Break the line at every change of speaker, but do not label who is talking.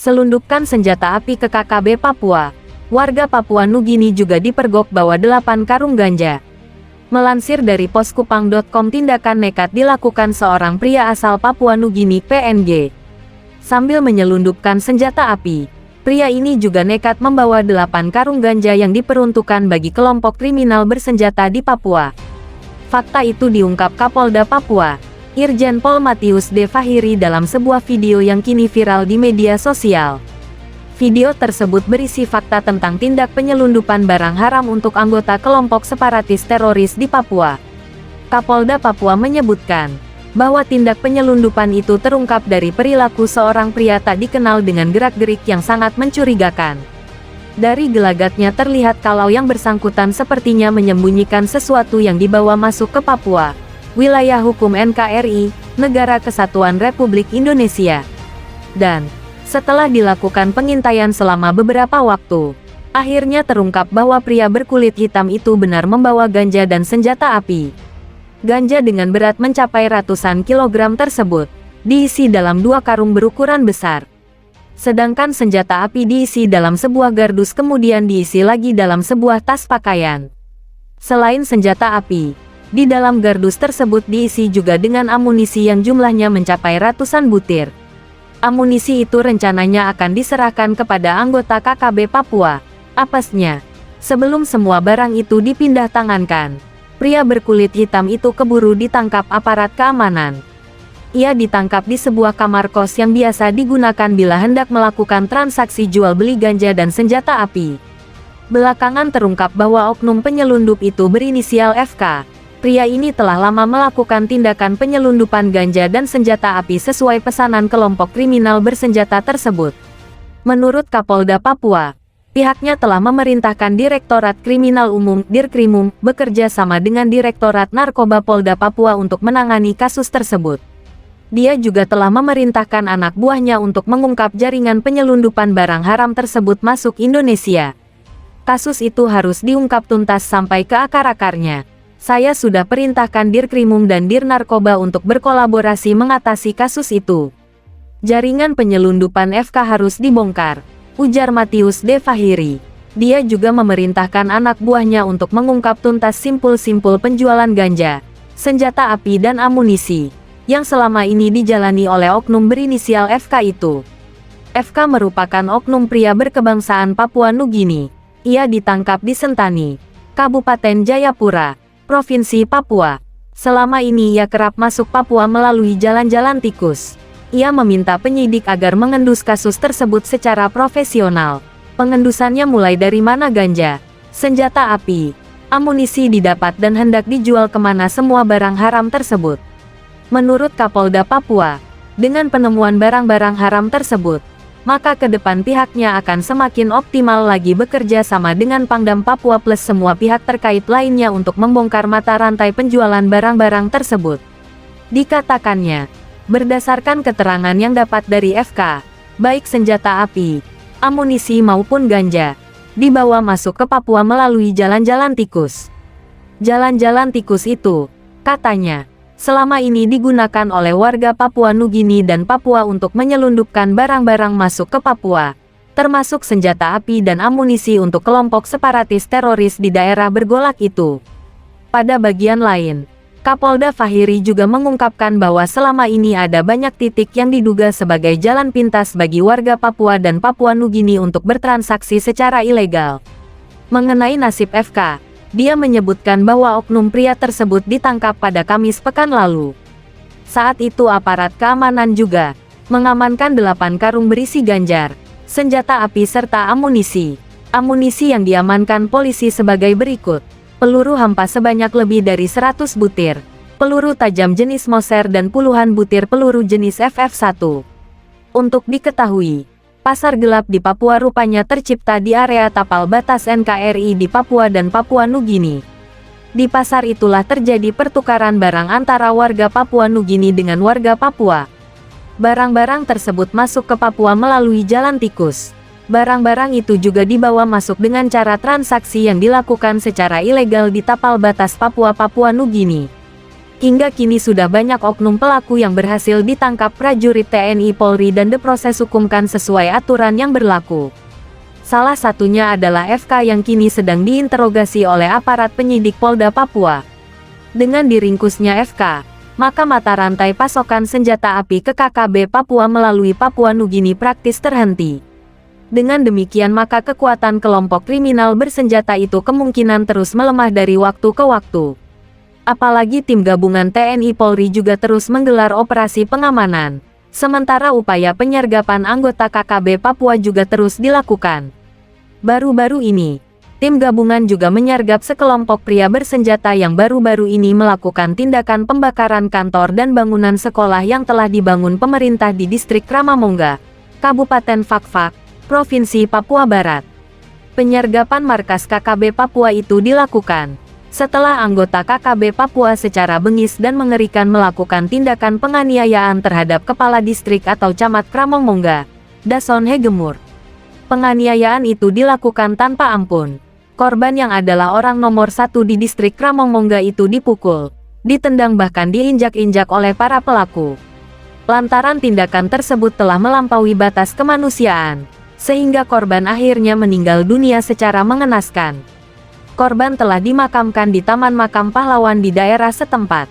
Selundupkan senjata api ke KKB Papua. Warga Papua Nugini juga dipergok bawa 8 karung ganja. Melansir dari poskupang.com, tindakan nekat dilakukan seorang pria asal Papua Nugini (PNG). Sambil menyelundupkan senjata api, pria ini juga nekat membawa 8 karung ganja yang diperuntukkan bagi kelompok kriminal bersenjata di Papua. Fakta itu diungkap Kapolda Papua, Irjen Pol Matius D. Fahiri dalam sebuah video yang kini viral di media sosial. Video tersebut berisi fakta tentang tindak penyelundupan barang haram untuk anggota kelompok separatis teroris di Papua. Kapolda Papua menyebutkan bahwa tindak penyelundupan itu terungkap dari perilaku seorang pria tak dikenal dengan gerak-gerik yang sangat mencurigakan. Dari gelagatnya terlihat kalau yang bersangkutan sepertinya menyembunyikan sesuatu yang dibawa masuk ke Papua, wilayah hukum NKRI, Negara Kesatuan Republik Indonesia. Dan setelah dilakukan pengintaian selama beberapa waktu, akhirnya terungkap bahwa pria berkulit hitam itu benar membawa ganja dan senjata api. Ganja dengan berat mencapai ratusan kilogram tersebut diisi dalam 2 karung berukuran besar. Sedangkan senjata api diisi dalam sebuah gardus, kemudian diisi lagi dalam sebuah tas pakaian. Selain senjata api, di dalam gardus tersebut diisi juga dengan amunisi yang jumlahnya mencapai ratusan butir. Amunisi itu rencananya akan diserahkan kepada anggota KKB Papua. Apesnya, sebelum semua barang itu dipindah tangankan, pria berkulit hitam itu keburu ditangkap aparat keamanan. Ia ditangkap di sebuah kamar kos yang biasa digunakan bila hendak melakukan transaksi jual beli ganja dan senjata api. Belakangan terungkap bahwa oknum penyelundup itu berinisial FK. Pria ini telah lama melakukan tindakan penyelundupan ganja dan senjata api sesuai pesanan kelompok kriminal bersenjata tersebut. Menurut Kapolda Papua, pihaknya telah memerintahkan Direktorat Kriminal Umum (Dirkrimum) bekerja sama dengan Direktorat Narkoba Polda Papua untuk menangani kasus tersebut. Dia juga telah memerintahkan anak buahnya untuk mengungkap jaringan penyelundupan barang haram tersebut masuk Indonesia. Kasus itu harus diungkap tuntas sampai ke akar-akarnya. Saya sudah perintahkan Dirkrimum dan Dirnarkoba untuk berkolaborasi mengatasi kasus itu. Jaringan penyelundupan FK harus dibongkar, ujar Matius D. Fahiri. Dia juga memerintahkan anak buahnya untuk mengungkap tuntas simpul-simpul penjualan ganja, senjata api dan amunisi, yang selama ini dijalani oleh oknum berinisial FK itu. FK merupakan oknum pria berkebangsaan Papua Nugini. Ia ditangkap di Sentani, Kabupaten Jayapura, Provinsi Papua. Selama ini ia kerap masuk Papua melalui jalan-jalan tikus. Ia meminta penyidik agar mengendus kasus tersebut secara profesional. Pengendusannya mulai dari mana ganja, senjata api, amunisi didapat dan hendak dijual kemana semua barang haram tersebut. Menurut Kapolda Papua, dengan penemuan barang-barang haram tersebut, maka ke depan pihaknya akan semakin optimal lagi bekerja sama dengan Pangdam Papua plus semua pihak terkait lainnya untuk membongkar mata rantai penjualan barang-barang tersebut. Dikatakannya, berdasarkan keterangan yang dapat dari FK, baik senjata api, amunisi maupun ganja, dibawa masuk ke Papua melalui jalan-jalan tikus. Jalan-jalan tikus itu, katanya, selama ini digunakan oleh warga Papua Nugini dan Papua untuk menyelundupkan barang-barang masuk ke Papua, termasuk senjata api dan amunisi untuk kelompok separatis teroris di daerah bergolak itu. Pada bagian lain, Kapolda Fahiri juga mengungkapkan bahwa selama ini ada banyak titik yang diduga sebagai jalan pintas bagi warga Papua dan Papua Nugini untuk bertransaksi secara ilegal. Mengenai nasib FK, dia menyebutkan bahwa oknum pria tersebut ditangkap pada Kamis pekan lalu. Saat itu aparat keamanan juga mengamankan 8 karung berisi ganjar, senjata api serta amunisi. Amunisi yang diamankan polisi sebagai berikut: peluru hampa sebanyak lebih dari 100 butir, peluru tajam jenis Moser dan puluhan butir peluru jenis FF1. Untuk diketahui, pasar gelap di Papua rupanya tercipta di area tapal batas NKRI di Papua dan Papua Nugini. Di pasar itulah terjadi pertukaran barang antara warga Papua Nugini dengan warga Papua. Barang-barang tersebut masuk ke Papua melalui jalan tikus. Barang-barang itu juga dibawa masuk dengan cara transaksi yang dilakukan secara ilegal di tapal batas Papua-Papua Nugini. Hingga kini sudah banyak oknum pelaku yang berhasil ditangkap prajurit TNI Polri dan diproses hukumkan sesuai aturan yang berlaku. Salah satunya adalah FK yang kini sedang diinterogasi oleh aparat penyidik Polda Papua. Dengan diringkusnya FK, maka mata rantai pasokan senjata api ke KKB Papua melalui Papua Nugini praktis terhenti. Dengan demikian maka kekuatan kelompok kriminal bersenjata itu kemungkinan terus melemah dari waktu ke waktu. Apalagi tim gabungan TNI Polri juga terus menggelar operasi pengamanan. Sementara upaya penyergapan anggota KKB Papua juga terus dilakukan. Baru-baru ini, tim gabungan juga menyergap sekelompok pria bersenjata yang baru-baru ini melakukan tindakan pembakaran kantor dan bangunan sekolah yang telah dibangun pemerintah di distrik Ramamongga, Kabupaten Fakfak, Provinsi Papua Barat. Penyergapan markas KKB Papua itu dilakukan setelah anggota KKB Papua secara bengis dan mengerikan melakukan tindakan penganiayaan terhadap kepala distrik atau camat Ramamongga, Dason Hegemur. Penganiayaan itu dilakukan tanpa ampun. Korban yang adalah orang nomor 1 di distrik Ramamongga itu dipukul, ditendang bahkan diinjak-injak oleh para pelaku. Lantaran tindakan tersebut telah melampaui batas kemanusiaan, sehingga korban akhirnya meninggal dunia secara mengenaskan. Korban telah dimakamkan di Taman Makam Pahlawan di daerah setempat.